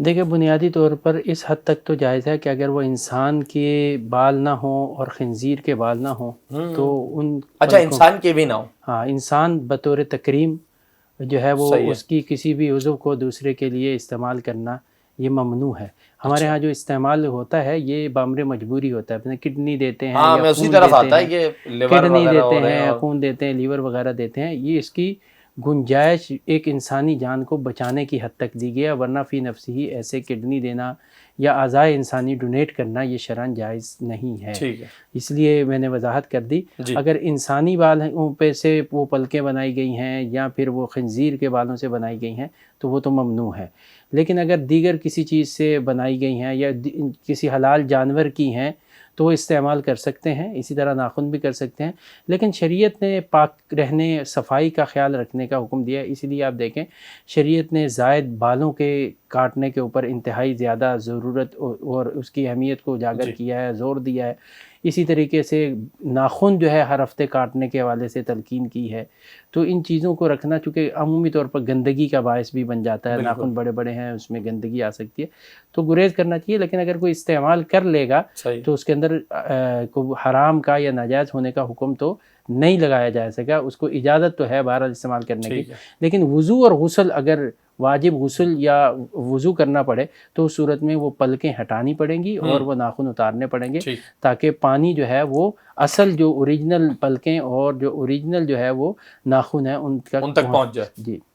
دیکھیں بنیادی طور پر اس حد تک تو جائز ہے کہ اگر وہ انسان کے بال نہ ہوں اور خنزیر کے بال نہ ہوں تو ان اچھا انسان کے بھی نہ ہو. ہاں انسان بطور تکریم جو ہے وہ صحیح ہے. اس کی کسی بھی عضو کو دوسرے کے لیے استعمال کرنا یہ ممنوع ہے. ہمارے اچھا ہاں جو استعمال ہوتا ہے یہ بامر مجبوری ہوتا ہے، کڈنی دیتے ہیں ہاں یا میں اسی خون طرف دیتے آتا ہے ہیں، کہ لیور کڈنی وغیرہ دیتے ہو رہے ہیں ہیں، اور خون دیتے ہیں، لیور وغیرہ دیتے ہیں، یہ اس کی گنجائش ایک انسانی جان کو بچانے کی حد تک دی گیا، ورنہ فی نفسی ہی ایسے کڈنی دینا یا اعضائے انسانی ڈونیٹ کرنا یہ شرعاً جائز نہیں ہے. ٹھیک ہے اس لیے میں نے وضاحت کر دی. جی. اگر انسانی بالوں پہ سے وہ پلکیں بنائی گئی ہیں یا پھر وہ خنزیر کے بالوں سے بنائی گئی ہیں تو وہ تو ممنوع ہے. لیکن اگر دیگر کسی چیز سے بنائی گئی ہیں یا کسی حلال جانور کی ہیں تو وہ استعمال کر سکتے ہیں. اسی طرح ناخن بھی کر سکتے ہیں، لیکن شریعت نے پاک رہنے، صفائی کا خیال رکھنے کا حکم دیا ہے. اسی لیے آپ دیکھیں شریعت نے زائد بالوں کے کاٹنے کے اوپر انتہائی زیادہ ضرورت اور اس کی اہمیت کو اجاگر جی. کیا ہے، زور دیا ہے. اسی طریقے سے ناخن جو ہے ہر ہفتے کاٹنے کے حوالے سے تلقین کی ہے. تو ان چیزوں کو رکھنا چونکہ عمومی طور پر گندگی کا باعث بھی بن جاتا ہے، بالکل ناخن بڑے بڑے ہیں اس میں گندگی آ سکتی ہے، تو گریز کرنا چاہیے. لیکن اگر کوئی استعمال کر لے گا صحیح. تو اس کے اندر کو حرام کا یا ناجائز ہونے کا حکم تو نہیں لگایا جا سکا. اس کو اجازت تو ہے بہرحال استعمال کرنے کی، ٹھیک ہے. لیکن وضو اور غسل اگر واجب غسل یا وضو کرنا پڑے تو اس صورت میں وہ پلکیں ہٹانی پڑیں گی اور وہ ناخن اتارنے پڑیں گے، ٹھیک. تاکہ پانی جو ہے وہ اصل جو اوریجنل پلکیں اور جو اوریجنل جو ہے وہ ناخن ہے ان ان تک پہنچ جائے. جی.